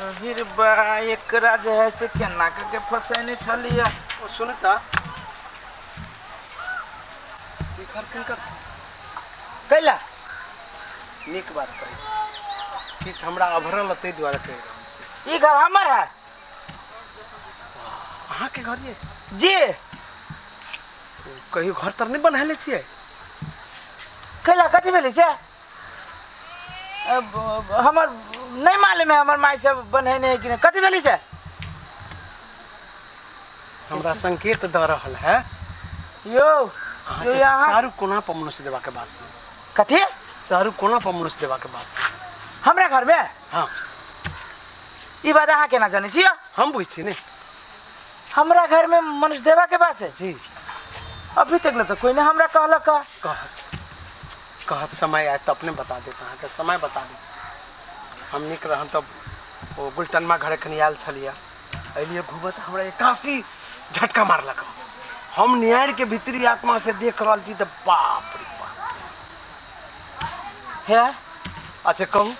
फिर बा एकरा जे है से केना के फसैने छलिया। ओ सुनता घर किनकर कैला नीक बात कहै छै किछ हमरा अभरल तै दुआरे कहि रहल छी। ई घर हमर है। अहाँ के घर ये जी कहियो घर तर नहीं बनैले छियै। कैला कथी भेलै से हमर नहीं मालूम है। हमर माई से बन्हेने है कि नहीं कथी भेलै से हमरा संकेत द रहल है यो यो यहाँ सारू कोना पर मनुष्य देवा के बात कथी सारू कोना पर मनुष्य देवा के बात हमरा घर में। हाँ ई बात अहाँ केना जानै छियै। हम बुझ छी ने हमरा घर में मनुष्य देवा के पास है जी। अभी तक न तो कोई ने हमरा कहलक कहत समय आए तो अपने बता देता अहाँ के समय बता दे हम निक रहन तब वो गुलटनमा घर खनि आयल छलिया अलिए घुबत हमरा 81 झटका मारलक। हम न्याय के भीतरी आत्मा से देख रहल छी त बाप रे बाप है। अच्छा कहूँ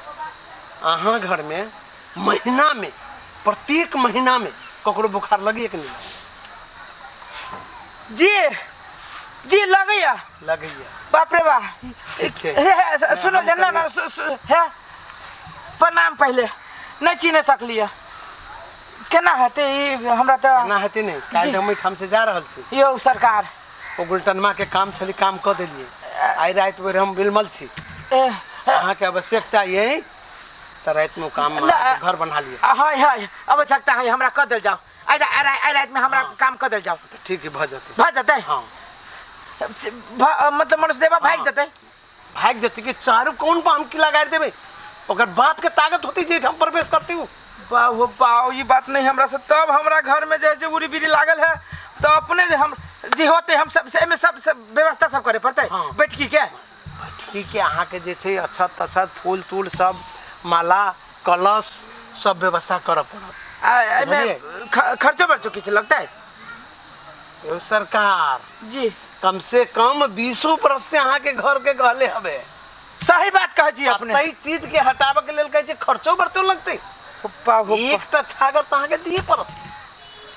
अहाँ घर में महीना में प्रत्येक महीना में ककरो बुखार लगे कि नहीं जी जी लगैया लगैया बाप रे बा। ठीक छै सुनो जना ना है प्रणाम पहले नहीं चिन्ह सकलिए केना हेते ई हमरा त ना हेते नहीं काल हम ठाम से जा रहल छी यो सरकार ओ गुलटनमा के काम छली काम क देलिए आई रात बेर हम बिलमल छी अहाँ के आवश्यकता यही त रात में काम घर बना लिए। हाय हाय आवश्यकता है हमरा क देल जाओ आई रात में हमरा काम क देल जाओ ठीक है भ जते। हाँ मतलब मनुष्य देवा भाग जते कि चारू कौन पाम की लगा देबे ओकर बाप के ताकत होती जे हम प्रवेश करती हूँ। बाहो बाओ ये बात नहीं हमरा से तब हमरा घर में जैसे उरी बिरी लागल है तो अपने जे हम जी होते हम सब व्यवस्था सब करे पड़ते। हाँ। बैठकी के ठीक है अहाँ के जे छै अक्षत तक्षत फूल तूल सब माला कलश सब व्यवस्था करऽ पड़त। खर्चो बर्चो किछ लगता है यो सरकार जी कम से कम 20 बरस से अहाँ के घर के गहले हबे। सही बात कह जी अपने तई चीज के हटावे के लेल कहै छै खर्चो बर्चो लगते एकटा छागर त अहाँ के दिए पड़त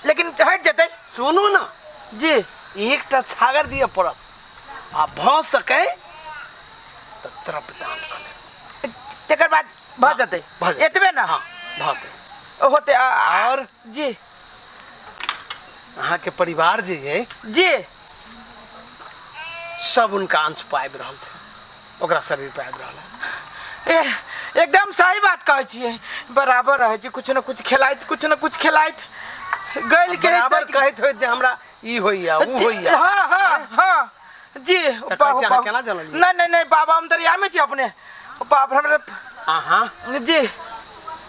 लेकिन हट जते। सुनू ना जी एकटा छागर दिए पड़त आ भ सके त तरफ दान कर ले तेकर बाद भ जते एतबे ना। हाँ भते होते और जी अहाँ के परिवार जे है जी सब उनका अंश पाबि रहल छै ओकरा शरीर पाबि रहल है। एकदम सही बात कहै छियै बराबर रहे छी कुछ न कुछ खिलाइत गइल के बराबर कहैत होय जे हमरा ई होइया उ होइया। हां हां हां जी बाबा केना जानलिए नहीं बाबा हम दरिया में छी अपने बाप हमरा आहा जी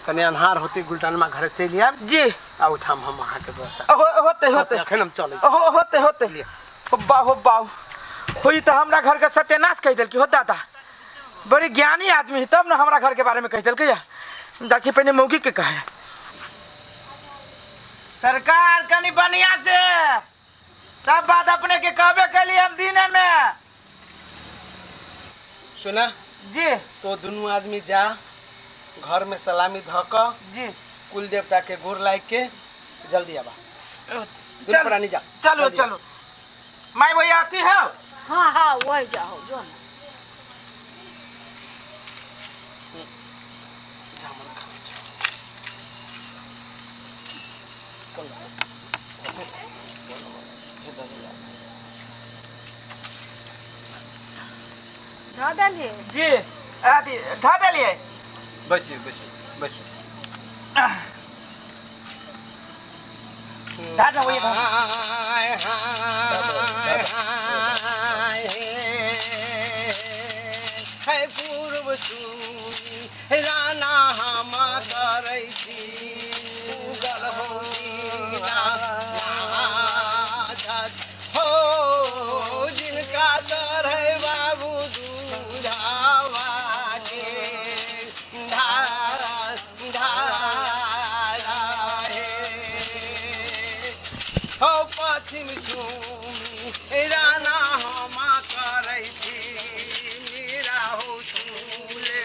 कने अन्हार होते गुलटनमा घर चलि आब जी आ उठाम हम अहाँ के व्यवस्था होते अखन हम चलै होते बाहु होई तो हमरा घर का सत्यानाश कह देल कि होता था बड़ी ज्ञानी आदमी है तब ना हमरा घर के बारे में कह देल के दाची पहले मौगी के कहे सरकार कनी बनिया से सब बात अपने के कहबे के लिए हम दीने में सुना जी तो दोनों आदमी जा घर में सलामी धक जी कुल देवता के गोर लाग के जल्दी आबा चल प्राणी जा चलो माई वही आती है। हाँ हाँ वही जाओ जो ना धा डालिए जी आदि धा डालिए बस धा ना वही है पूर्व सुनी राना हम करै छी उगल हो हो जिनका तर है बाबू दूधावा के धारा है हो पश्चिम झूमी राना हम करै छी मेरा हो झूले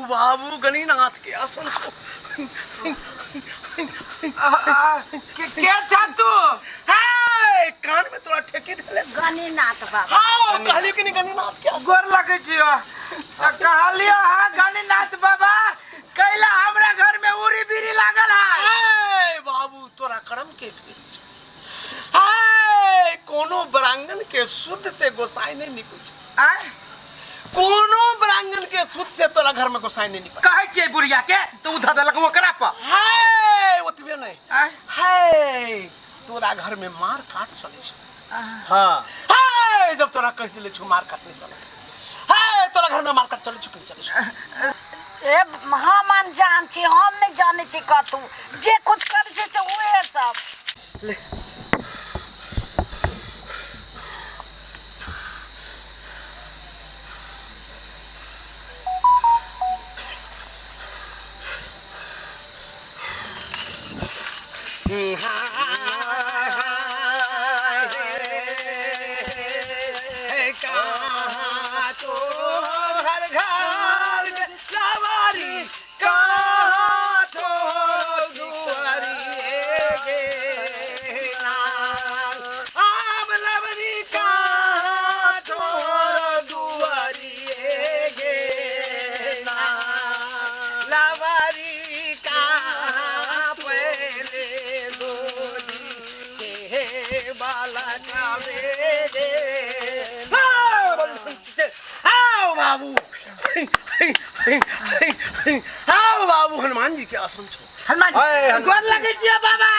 बाबू गणिनाथ के आसन को क्या चाहतू हाय कान में तोरा ठेकी धले गणिनाथ बाबा हां कहली कि नहीं गणिनाथ के आसन गोर लगे जियो कहलियो हां गणिनाथ बाबा कैला हमरा घर में उरी बीरी लागल है हाय बाबू तोरा कर्म के हाय कोनो बरांगन के शुद्ध से गोसाई नहीं निकुछ आय कोनो बरांगन के शुद्ध से तोरा घर में गोसाई नहीं निकल कहै छियै बुढ़िया के तू धदलक ओकरा पर हाय ओतबे नहीं आय हाय तोरा घर में मार काट चले छ हां हाय जब तोरा कह दिले छ मार काट नहीं चले हाय तोरा घर में मार काट चले छ चले ए हम अनजान छी हम नहीं जाने छी कतू जे कुछ कर छै ओए सब ले हाँ बाबू हनुमान जी के आसन छो हनुमान जी गोर लगे जियो बाबा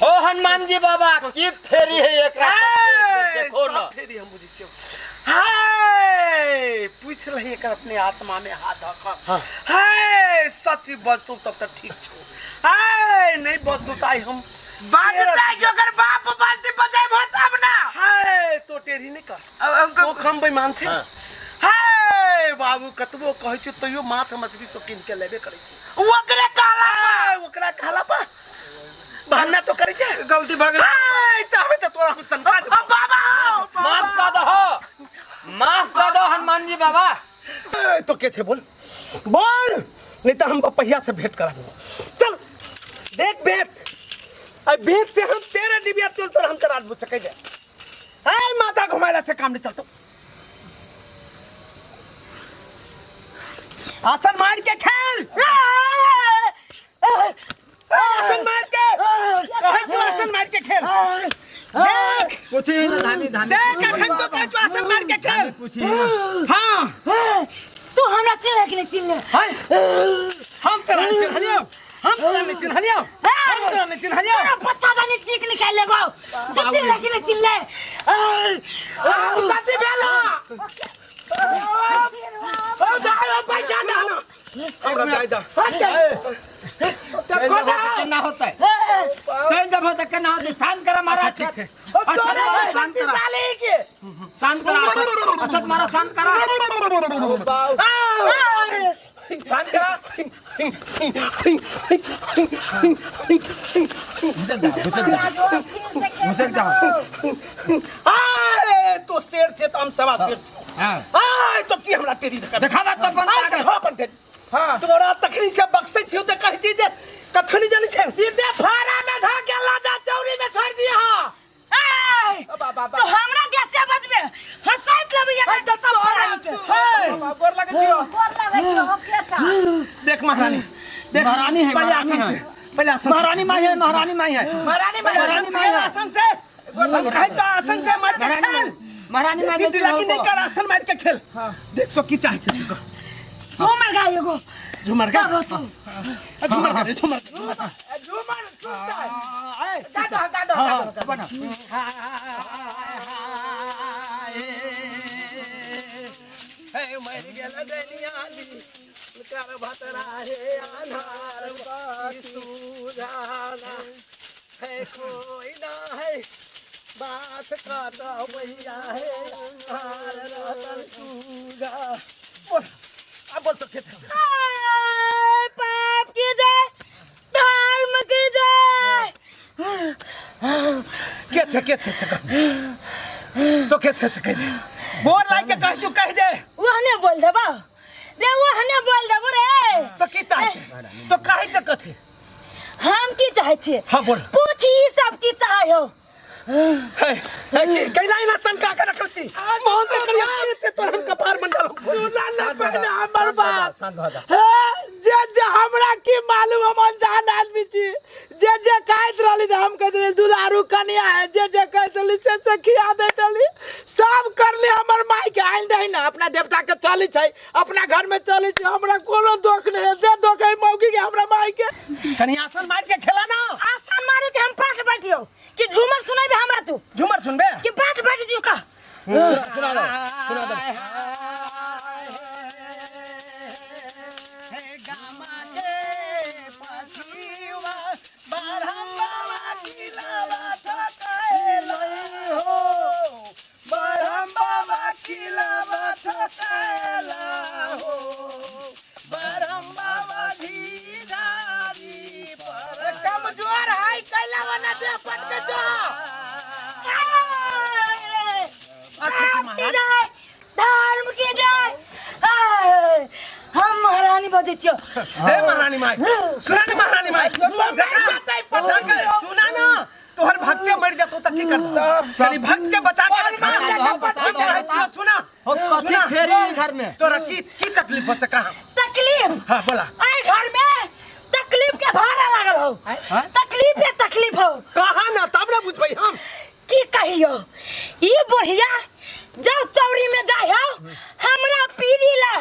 हो हनुमान जी बाबा की फेरी है एकरा देखो ना फेरी हम बुझी छियो हाय पूछ रही एकर अपने आत्मा में हाथ रख हाय सच्ची बस्तु तब तक ठीक छो हाय नहीं बस्तु ताई हम बाजता जो कर बाप बाजती बजाय तब ना हाय तो टेरी नहीं कर तो हम बेईमान छे हाय बाबू कतबो कहै छी तइयो माछ मछली तो किन के लेबे करै छी ओकरे काला ओकरा खाला पा बहाना तो करै छै गलती भ गेल हाय चाहबे त तोरा हम संका दे बाबा माफ कर दो हनुमान जी बाबा तो के छे बोल नहीं तो हम पहिया से भेंट करा दो चल देख भेंट अब भेंट से हम तेरे डिबिया चल तो हम करा दो सके दे हाय माता घुमाइला से काम नहीं चलतो आसन मार के खेल आसन मार के कहे तू आसन मार के खेल देख कुछ धानी धानी देख अखन तो कहे तू आसन मार के खेल कुछ हां तू हमरा चिल्ला के नहीं चिल्ले हाय हम तेरा नहीं चिन्हलियो हम तेरा नहीं चिन्हलियो हम तेरा नहीं चिन्हलियो तेरा बच्चा दानी चीख निकाल ले बाऊ तू चिल्ला के नहीं चिल्ले साथी बेला ओ जाओ पैसा ना हमरा जायदा ना होता है कहीं जब होता है ना होता शांत करा मारा ठीक है अच्छा शांत साले के शांत करा अच्छा तुम्हारा शांत करा शांत करा घुसक जाओ तो शेर थे तो हम सवा शेर थे तो की हमरा टेरी दिखावा तो अपन हां तोरा तखनी से बक्से छियो त कहै छी जे कथनी जानि छै सीधे फारा में धा के लाजा चौरी में छोड़ दिया तो हमरा कैसे बचबे हंसैत लेबे ये तो सब फारा के गोर लगे जियो हम के छा देख महारानी देख महारानी है पहले आसन से पहले आसन महारानी माई है महारानी माई है महारानी माई आसन से हम कहे तो आसन से मार के खेल महारानी माई सीधी लगी नहीं कर आसन मार के खेल देख तो की चाहे छै तू झूमर गा एगो झूमर गा बस झूमर गा झूमर झूमर सुनता है दादा बना हे मर गेल दुनिया दी कर भतरा हे आधार बात सुजाना है कोई ना है बात का तो भैया है आधार रतन सुजा अब बोल तो खेत पाप की जय धर्म की जय के तो के कह दे बोल लाई के कह दे ओहने बोल दे बा रे वो हने बोल देबो रे तो की चाहे तो काहे चक्कर थी हम की चाहे छे हाँ बोल पूछी सब की चाहे हो कैला ना शंका कर रखती मोहन से करिया से तोर हम कपार मंडल सुना ना पहले हमर बात शांत हो जा जे जे हमरा की मालूम हम अनजान आदमी छी जे कहत रहली जे हम कहत रही दुलारू कन्या है जे कहत रहली से खिया देत रहली सब करली हमर माई के आइन दही ना अपना देवता के चली छै अपना घर में चली छै हमरा कोनो दोख नहीं है जे दोख है मौगी के हमरा माई के कन्या आसन मार के खेला ना आसान मारे के हम पाठ बैठियो कि झूमर सुनाबे हमरा तू झूमर सुनबे कि पाठ बैठ दियो का सुना दे कमजोर है कैला वाला दे पट के जो धर्म की जाए हम महारानी बजे छियो हे महारानी माई सुना महारानी माई सुना ना तोहर भक्त के मर जातो त की कर तनी भक्त के बचा के रखा सुना सुना फेरी घर में तोरा की तकलीफ हो कहां तकलीफ हां बोला आई घर में तकलीफ के भाड़ा लागल हो तकलीफ हो कहां ना तब ना बुझबै हम की कहियो ई बुढ़िया जब चौरी में जाय हो हमरा पीरी ला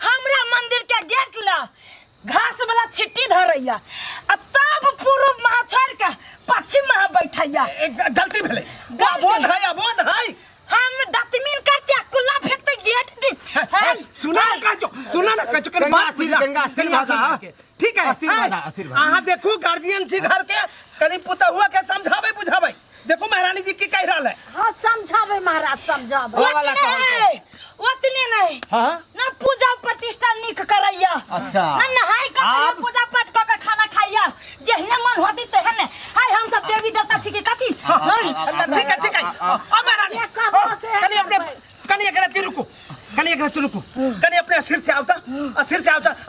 हमरा मंदिर के गेट ला घास वाला छिट्टी धरैया आ तब पूर्व महा छोड़ के पश्चिम महा बैठैया गलती भेलै बोध है हम दतमीन करते कुल्ला फेंकते गेट दिस सुना ना कह चुके गंगा ठीक है आशीर्वाद अहाँ देखो गार्जियन छी घर के कनी पुता हुआ के समझावे बुझावे देखो महारानी जी की कह रहा है हां समझावे महाराज समझावे ओतने नहीं हां ना पूजा प्रतिष्ठा निक करैया अच्छा ना नहाई के पूजा पाठ क के खाना खाइया जेहने मन होती तेहने हाय हम सब देवी देवता छी के कथि ठीक है अब महारानी कनी एकरा रुको कनी अपने सिर से आवता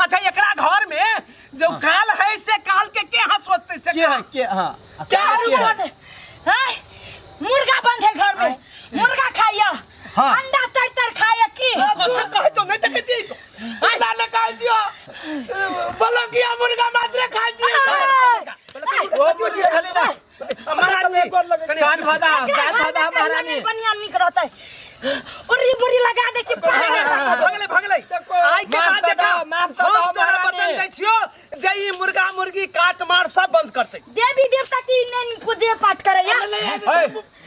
अच्छा एकरा घर में जो काल है से काल के हां सोचते से के हां चारू बंद हाय मुर्गा बंद है घर में मुर्गा खाइया अंडा तर खाइया की अच्छा कहे तो नहीं तके छी तो सुना ना कह जियो बोलो कि मुर्गा मात्र खा जियो वो बुझे खाली ना महारानी शांत भदा महारानी बनिया निक रहतै ओरी बुरी लगा दे छी भगले आई के बाद देखा हम तोरा बचन दै छियो जे ई मुर्गा मुर्गी काट मार सब बंद करते देवी देवता की नहीं पूजे पाठ करैया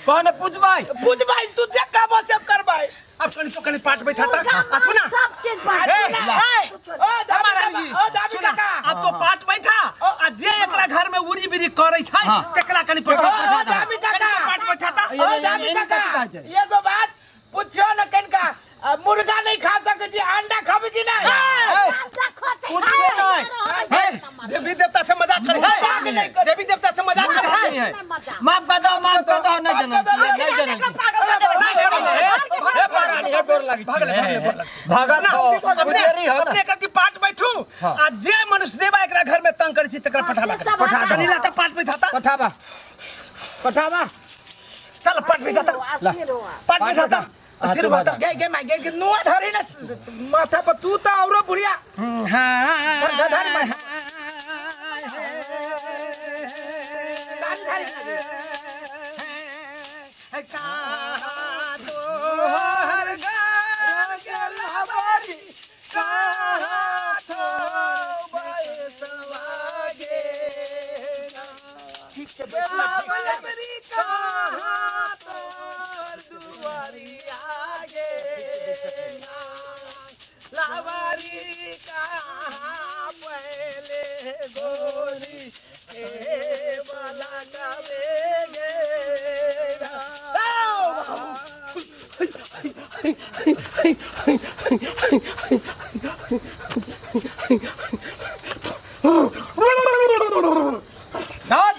कौन पूजबाई तू जे कहबो सब करबाई अब कनी पाठ बैठाता आ सुना सब चीज पाठ ओ महारानी जी ओ दावी काका अब तो पाठ बैठा आ जे एकरा घर में उरी बिरी करे छै तेकरा कनी ओ दावी काका पाठ बैठाता ओ दावी काका एगो बात पूछो न कनका मुर्गा नहीं खा सके छी अंडा खाबे कि नहीं देवी देवता से मजाक करे है देवी देवता से मजाक करे है माफ कर दो नहीं जनम हे डर लगी भागल अपने कति पाठ बैठू आ जे मनुष्य देवा एकरा घर में तंग करे छी तकरा पठा कनी ला पाठ बैठाता पठावा चल पाठ बैठाता अस्थिर होता गे माय गे नुआ धरी न माथा पर तू त औरो बुढ़िया हां धर माय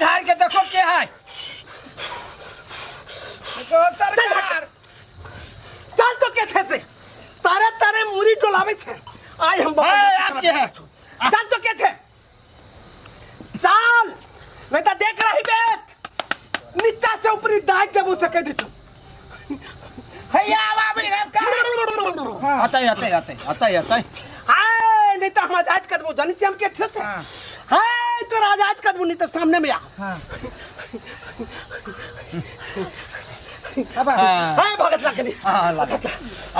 धार के देखो क्या है सरकार चल तो के थे से तारे तारे मुरी टोलावे छे आज हम आप क्या है चल तो क्या थे चल मैं तो देख रही बेत नीचा से ऊपरी दाग जब सके दे तू हैया आता है हाय नहीं तो हम आजाद कर दो जानी हम के अच्छे से हाय तो आजाद कर दो नहीं तो सामने में आ हाय भगत लग गई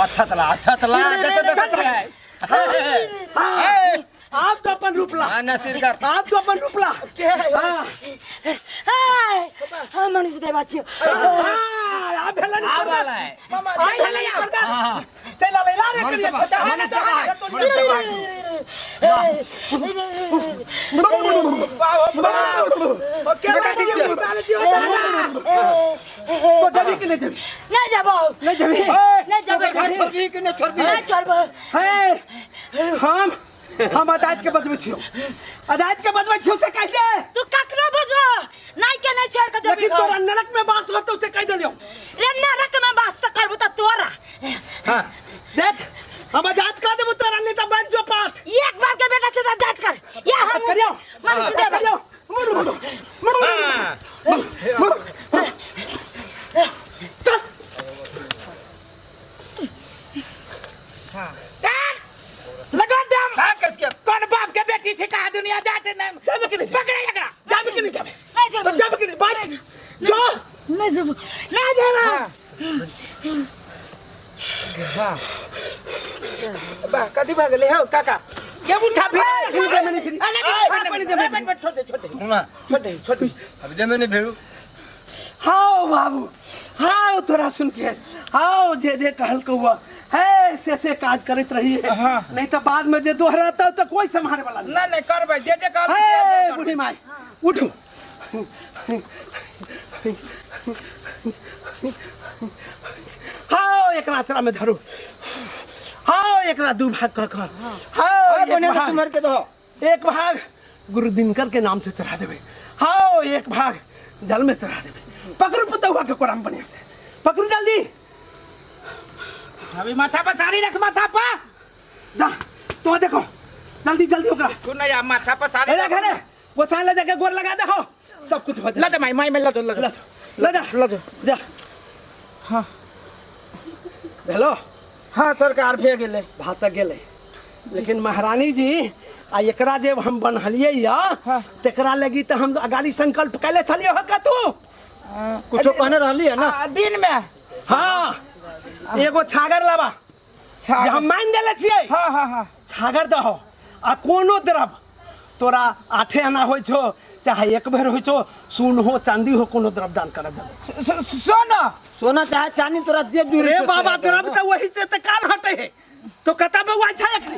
अच्छा तला देखो आप तो अपन रूपला नसीरगर आप तो अपन रूपला हाय मनीष देवाची आप भेला नहीं वाला है आई भेला नहीं करता चला ले ला रे करिए मनीष तो जभी के नहीं जभी नहीं जाबो नहीं जभी नहीं जाबो छोड़ दी कि नहीं छोड़ दी नहीं छोड़बो है हम आजाद के बजबे छियो आजाद के बजबे छियो से कह दे तू ककरो बजबो नहीं के नहीं छोड़ के लेकिन तोरा नरक में बास हो तो उसे कह दे लियो रे नरक में बास तो करबो त तोरा हां देख हम आजाद का देबो तोरा नहीं तो बैठ जो पाठ एक बार के बेटा से आजाद कर या हम करियो मनीष देवा लगा दम हां किसके कौन बाप के बेटी से कहा दुनिया जाते नहीं जाबे के नहीं पकड़े एकरा जाबे के नहीं जाबे नहीं जाबो तो जाबे के नहीं बैठ जो नहीं जाबो नहीं देवा बा कदी भागले हो काका के उठा फिर मैंने फिर पानी दे बैठ छोटे छोटे अभी दे मैंने भेड़ू हाओ बाबू हाओ तोरा सुन के हाओ जे कहल को हुआ है से काज करत रही है नहीं तो बाद में जे दोहराता तो कोई संभाले वाला नहीं नहीं करबै जे कहल है बूढ़ी माई उठो हाओ एक राचरा में धरो हाओ एक ना दू भाग का हाओ बने तो तुम्हारे के दो एक भाग गुरु दिनकर के नाम से चढ़ा देवे हाओ एक भाग जल में चढ़ा देवे पकड़ पुता हुआ के कोराम बनिया से पकड़ो जल्दी अभी माथा पर साड़ी रख माथा पर जा तो देखो जल्दी जल्दी ओकरा तू नहीं आ माथा पर साड़ी अरे घरे वो साले जाके गोर लगा दे हो सब कुछ हो ला जा माई में ला जा ले जा हाँ हेलो हाँ सरकार भे गेले भात गेले लेकिन महारानी जी आ एकरा जे हम बनहलिए या तेकरा लगी तो हम अगाड़ी संकल्प कैले छलिए हो का तू कुछो कहने रहली है ना दिन में हाँ एगो छागर लाबा जे हम मान देले छियै हाँ छागर दहो आ कोनो द्रव तोरा 8 आना होइ छो चाहे एक बेर होइ छो सुन हो चांदी हो कोनो द्रव दान कर दे सोना सोना चाहे चांदी तोरा जे दूर रे बाबा द्रव तो वही से त काल हटे है तो कता बउआ छै एकरी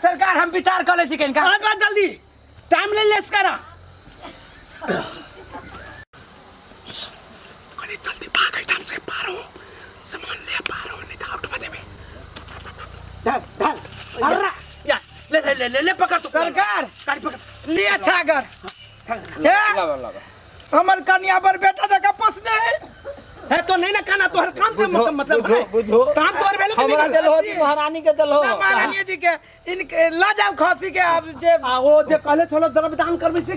सरकार हम विचार कर ले छी कनिका आ बा जल्दी टाइम ले लेस करा अरे जल्दी भाग एकदम से पारो सामान ले पारो नहीं तो आउट बजे में धर अरे या ले पकड़ तू सरकार गाड़ी पकड़ लिया छागर हमर कन्या पर बेटा जगह पोसने है तो नहीं ना काना तोहर काम से मतलब बुझो काम तोहर भेले हमरा दिल हो महारानी के दिल हो महारानी जी के इनके ला जाओ खसी के अब जे आ वो जे कहले थोड़ा द्रव दान करबे से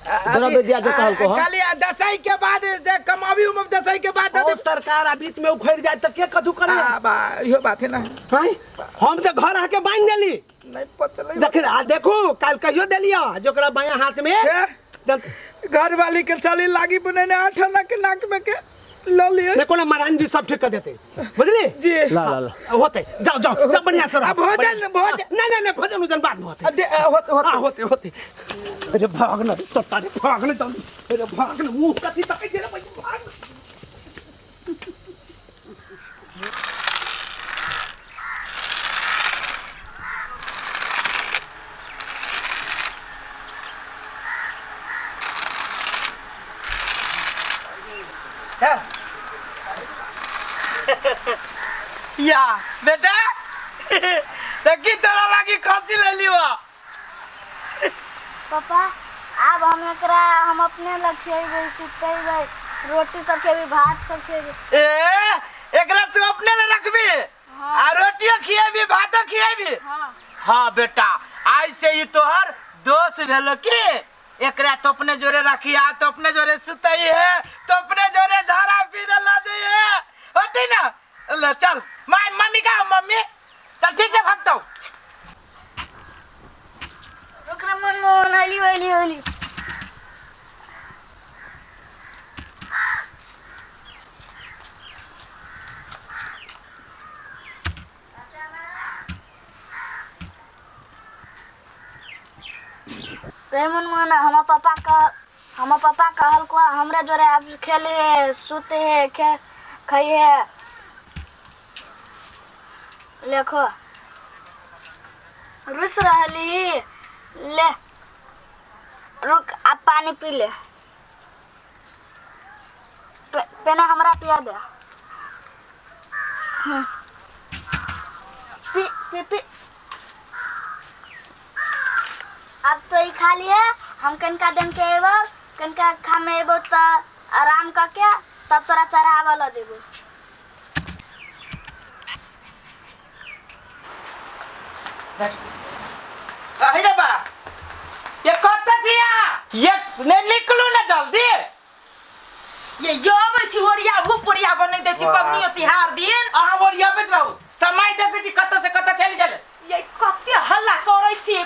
द्रव्य दिया जो कहल को खाली दसई के बाद जे कमावी उम दसई के बाद और सरकार आ बीच में उखड़ जाए तो के कदू करे बा इहो बात है ना हां हम तो घर आके बांध देली नहीं पचले जखन आ देखो काल कहियो देलिया जोकरा बाया हाथ में घर वाली के चली लागी बुने ने 8 आना के नाक में के लो लिए देखो ना महारानी जी सब ठीक कर देते बुझली जी ला होते जाओ बढ़िया से अब भोजन नहीं भोजन उजन बाद में होते होते अरे भागना सत्ता रे भागना जल्दी अरे भागना मुंह कथी तक दे रे भाग या बेटा तकी तोरा लागी खसी ले लियो पापा अब हम अपने लखिएबै सुतेबै रोटी सब खेबै भात सब खेबै ए एकरा तू अपने ले रखबी आ रोटियो खिएबी भातो खिएबी हाँ हाँ बेटा, आज से ही तोहर दोस्त भेलो की। एकरा तो अपने जोरे रखिया, तो अपने जोरे सुतई है, तो अपने जोरे झाड़ा पीने ला जाइए, होती ना। ले चल, मम्मी का मम्मी, चल ठीक है भागता हूँ। रुक रे मनमोहन, हली हली हली। मनमोहन, हम पापा कहल को हमरे जोरे आप खेले है, सोते है, खाई है। देखो रुस रहली, ले रुक, आप पानी पी ले। पेना हमरा पिया दे। P P P. अब तो ही खा लिए, हम कनका दिन के एबो, कनका खा में एबो तो आराम करके तब तोरा चढ़ावा ल जेबो। अरे बा, ये कत्ता जिया, ये ने निकलू ना जल्दी। ये यो बची ओरिया भूपोरिया बनै दे छी पबनी तिहार दिन। आ ओरिया बेत रहू, समय देखे छी कत्ता से कत्ता चली गेले। ये कते हल्ला करै छी,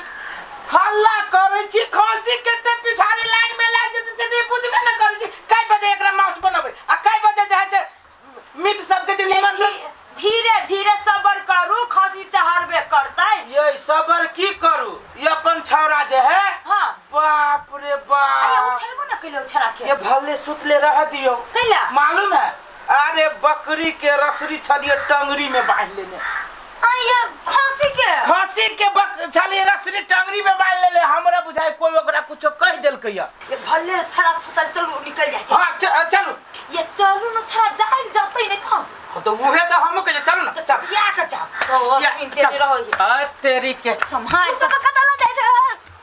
हल्ला करै छी, खसी केते पिछाड़ी लाइन में लाग जते सीधे पूछबे न करै छी कई बजे एकरा माउस बनबै आ कई बजे जाय छै मीट सबके जे निमंत्रण। धीरे धीरे सबर करू, खसी चढ़बे करतै। ये सबर की करू, ये अपन छौरा जे है। हां बाप रे बाप, आया उठेबो न कइलो छरा के। ये भले सुतले रह दियो। कैला मालूम है, अरे बकरी के रसरी छलिए टंगरी में बांध लेने। आया खसी के छलिए रसरी टंगरी में बांध लेले। हमरा बुझाय कोई ओकरा कुछो कह देलकैया। ये भले छरा सुतल चलू निकल जाय छै। हां चलू, ये चलू न छरा जाग जतै नै खा। तो उहे तो हम कहे चलू ना, चल या के जा तो इंटे रहो। आ तेरी के संभाल तो कतला जाय छै।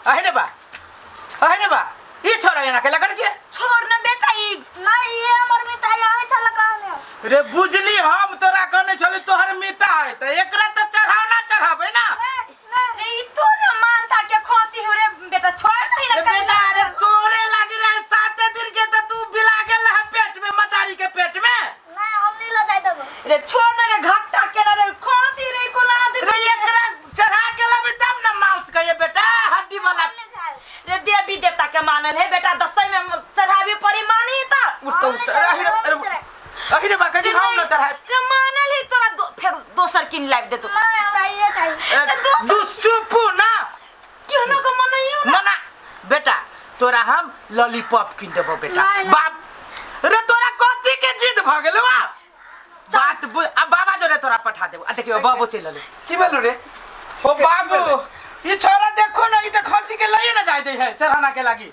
अहे ने बा ई छोरा एना के लगा छी। छोड़ न बेटा, ई नहीं ये हमर मिता यही चला कहने। रे बुझली, हम तोरा कहने छली तोहर मिता है त एकरा त चढ़ावना चढ़ाबे ना। ई तो न मानता के खसी हो रे बेटा, छोड़ दही न बेटा। अरे तोरे लागी रहे 7 दिन के त तू बिला गेल है पेट में, मदारी के पेट में। नहीं हम नहीं ले जाय देबो। रे छोड़ न रे, घट्टा के रे खसी रे को ला दे रे एकरा चढ़ा के लाबे तब ना मांस कहिए बेटा, हड्डी वाला। रे देवी देवता के मानल है बेटा, दसई में चढ़ावे पड़ी मानी त उठ अरे बा कजी हम ना चढ़ाए। रे मानल ही तोरा फिर दोसर किन लाइव दे तो। नहीं हमरा ये चाहिए। दुसुपु ना क्यों न को मनइयो मना बेटा, तोरा हम लॉलीपॉप किन देबो बेटा। बाप रे तोरा कथी के जिद भ गेलो। बात अब बाबा जो रे तोरा पठा देबो। आ देखियो बाबू चल ले की बोलू रे। हो बाबू, ये छोरा देखो ना, ई त खसी के लइए ना जाय दे है चढ़ाना के लागी।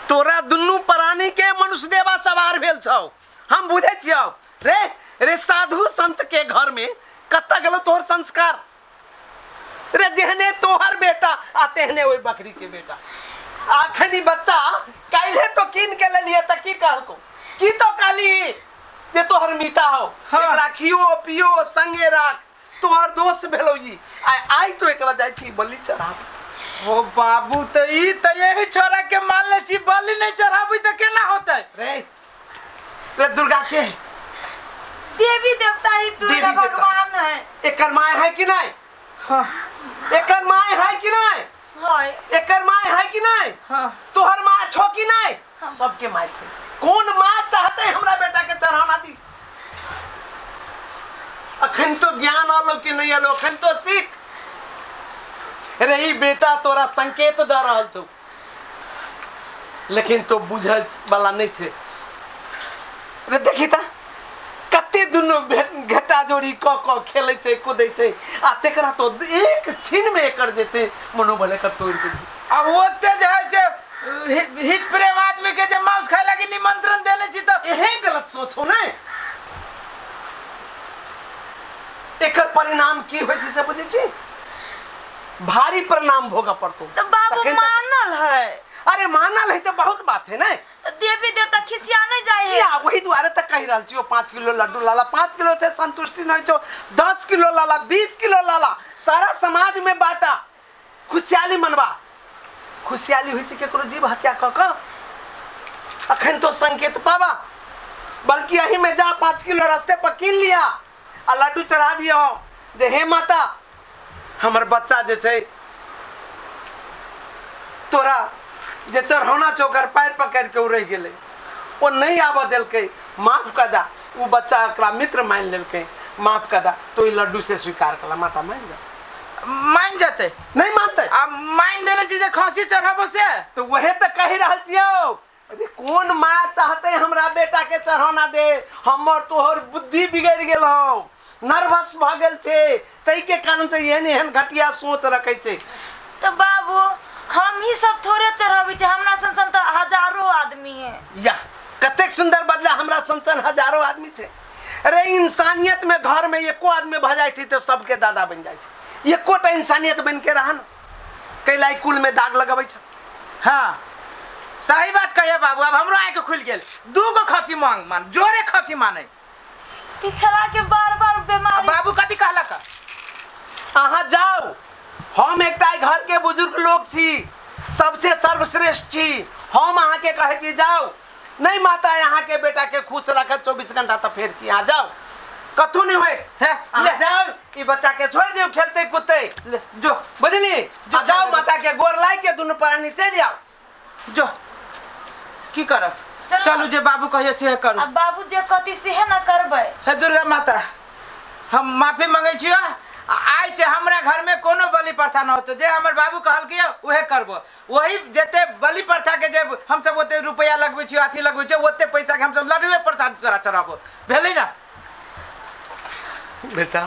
तोरा दुन्नू प्राणी के मनुष्य देवा सवार भेल छौ, हम बुझे छियौ। रे साधु संत के घर में कत्ता गेलो तोहर संस्कार। रे जेहने तोहर बेटा आ तेहने ओई बकरी के बेटा। आखनी बच्चा काइले तो किन के ले लिए त की कहलको, की तो काली जे तोहर मीता हो। एकरा खियो पियो संगे राख, तोहर दोस्त भेलो ई। आई तो एकरा जाय छी बलि चढ़ा। ओ बाबू, त ई त यही छोरा के मान ले छी बलि नहीं चढ़ाबी त केना होतै। रे दुर्गा के देवी देवता ही दुर्गा भगवान है। एकर माय है कि नहीं? हां एकर माय है कि नहीं? हाय एकर माय है कि नहीं? हां तोहर माय छो कि नहीं? सबके माय छे। कौन माय चाहते हमरा बेटा के चढ़ाना दी? अखन तो ज्ञान आलो कि नहीं आलो, अखन तो सीख। रे ई बेटा तोरा संकेत द रहल छौ, लेकिन तो बुझल वाला नहीं छे। रे देखी ता कते दुनो घटा जोड़ी क खेलै छै, कूदै छै, आ तेकरा तो एक छीन में एकर जे छै मनोबल एकर तोड़ दे। अब ओते जे है से हित प्रेम आदमी के जे मांस खाए लागी निमंत्रण देने छी त एहे गलत सोचो ने। एकर परिणाम की होय छै से बुझै छी? भारी परिणाम भोगा पड़तो। तो बाबू मानल है। अरे मानल है तो बहुत बात है ना। तो देवी देवता खिसिया नहीं जाए है। या वही द्वारे तक कही रहल छियो 5 किलो लड्डू लाला, 5 किलो से संतुष्टि नहीं छो, 10 किलो लाला, 20 किलो लाला, सारा समाज में बांटा, खुशहाली मनवा। खुशहाली हुई केकरो जीव हत्या क क अखन तो संकेत पावा, बल्कि यही में जा 5 किलो रास्ते पर कीन लिया आ लड्डू चढ़ा दियो जे हे माता हमर बच्चा जे छै तोरा जे चढ़ौना चोकर पैर पकड़ के उ रह गेले, वो नहीं आबऽ देलकै, माफ कर दा। वो बच्चा एकरा मित्र मान लेलकै, माफ कर दा। तो ई लड्डू से स्वीकार कला, माता मान जा। मान जाते नहीं मानते अब मान देले चीजे खसी चढ़ाबो से तो वहे तो कही रहल छियो। अरे कौन माँ चाहते हमरा बेटा के चढ़ौना दे, हमर तोहर बुद्धि बिगड़ गेल हो, नर्वस भ गेल छे, तई के कारण से एहन एहन घटिया सोच रखे छे। तो बाबू हम ही सब थोड़े चढ़ाबे छे, हमरा संसन तो हजारों आदमी है। या कतेक सुंदर बदला, हमरा संसन हजारों आदमी छे। अरे इंसानियत में घर में एको आदमी भ जाय थी तो सबके दादा बन जाय छे। एकोटा इंसानियत बन के रहन कैलाई कुल में दाग लगबै छे। हाँ सही बात कहिए बाबू। अब हमरो आँख खुल गेल, 2 गो खसी मांग मान जोरे खसी माने। पिछड़ा के बार-बार बीमारी। बाबू कथी कहलक? अहाँ जाओ, हम एकटा घर के बुजुर्ग लोग छी, सबसे सर्वश्रेष्ठ छी, हम अहाँ के कहे छी जाओ। नहीं माता यहाँ के बेटा के खुश रखे 24 घंटा तो फिर की जाओ, कथू नहीं हुए है जाओ। ई बच्चा के छोड़ दियो खेलते कूदते, जो बुझली जाओ। माता के गोर लाई के दोनों प्राणी चल जाओ। जो की करब, चलू जे बाबू कहिए से करू। अब बाबू जे कथी से है ना करबै। हे दुर्गा माता हम माफी मांगे छियो, आज से हमरा घर में कोनो बलि प्रथा न होते। जे हमर बाबू कहल के उहे करबो, वही जेते बलि प्रथा के जे हम सब ओते रुपया लगबै छियो, अथी लगबै छियो, ओते पैसा के हम सब लड्डूए प्रसाद तोरा चढ़ाबो, भेलै ना? बेटा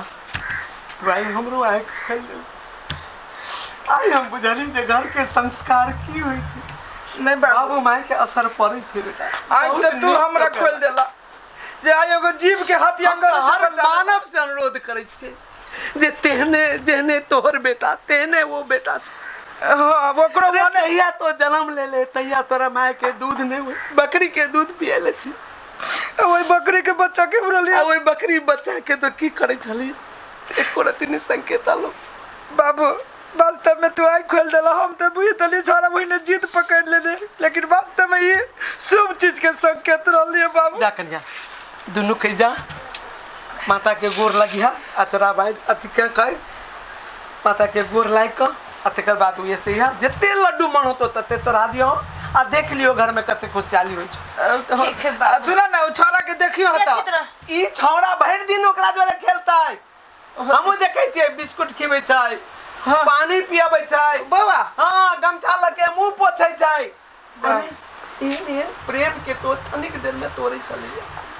भाई हमरो आँख खोल दे। आई हम बुझली जे घर के संस्कार की होई छै। नहीं बाबू माय के असर पड़े छै बेटा। आज तो तू हमरा खोल देला जे आइ एगो जीव के हत्या कर हर मानव से अनुरोध करे छै जे तेहने जेहने तोहर बेटा तेहने वो बेटा छै। हां ओकरो अरे मने तहिया तो जन्म ले ले, तहिया तोरा माय के दूध नहीं हुई, बकरी के दूध पिए ले छी। ओई बकरी के बच्चा के बुरली, ओई बकरी बच्चा के तो की करे छली, एको रति ने संकेत आलो। बाबू वास्तव में तू आँख खोल देला। हम तो बुझी तली छोरा बहिने जीत पकड़ लेने, लेकिन वास्तव में ये शुभ चीज के संकेत रहलिए बाबू। जा कन्या दुनू कह जा, माता के गोर लगिया, अचरा बाई अथी के कह माता के गोर लाग क तकर बाद वैसे यहाँ जिते लड्डू मन होतो तते चढ़ा दियो आ देख लियो घर में कते खुशहाली होई छै। ठीक है बाबू। सुना ना, उ छोरा के देखियो हता, ई छौड़ा भर दिन ओकरा जोरे खेलताय, हमहु देखे छियै बिस्कुट खिबै छै, पानी पियाबै छै बाबा। हाँ गमछा लगे मुंह पोछै छै। अरे ये प्रेम के तो क्षणिक दिन में तोड़े चली।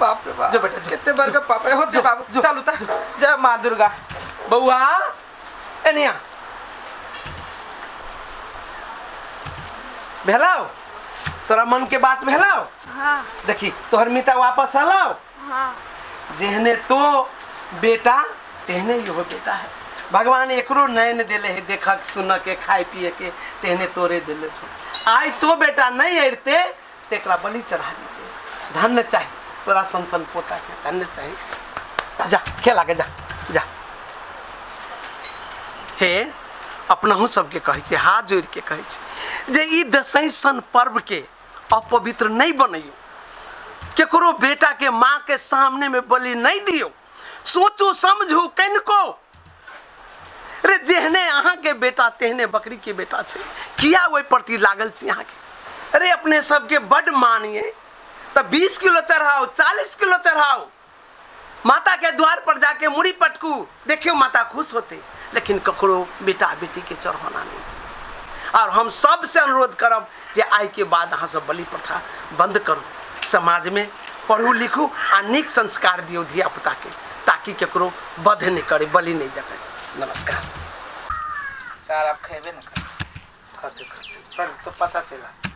बाप रे बाप, जो बेटा जो कितने बार का पापा हो जो बाबू। चलू ता जय मां दुर्गा। बउआ एनिया भेलाओ, तोरा मन के बात भेलाओ। हाँ देखी तोहर मिता वापस आलाओ। हाँ जेहने तो बेटा तेहने यो बेटा है। भगवान एकरो नयन देले है देखक सुन के खाए पिए के, तेहने तोरे देले छो। आई तो बेटा नहीं अरते तेकरा बलि चढ़ा देते। धन्य चाहिए तोरा संसन पोता के, धन्य चाहिए। जा खेला के जा जा। हे अपनाहु सबके कहै छै, हाथ जोड़ के कहै छै जे ई दसैं सन पर्व के अपवित्र नहीं बनैयो, केकरो बेटा के माँ के सामने में बलि नहीं दियो। सोचो समझो कनको। रे जेहने अहाँ के बेटा तेहने बकरी के बेटा छै, किया ओहि प्रति लागल छी अहाँ के? अरे अपने सबके बड मानिए तो 20 किलो चढ़ाओ, 40 किलो चढ़ाओ, माता के द्वार पर जाके मुड़ी पटकू, देखियो माता खुश होते। लेकिन ककरो बेटा बेटी के चढ़ाना नहीं। और हम सब से अनुरोध करब जे आई के बाद अहाँ सब बलि प्रथा बंद करू, समाज में पढ़ू लिखू आ नीक संस्कार दियो धिया पुता के, ताकि केकरो बध नहीं करे, बलि नहीं देखे। नमस्कार। सर आप खेबे ना खाते खाते पर तो पता चला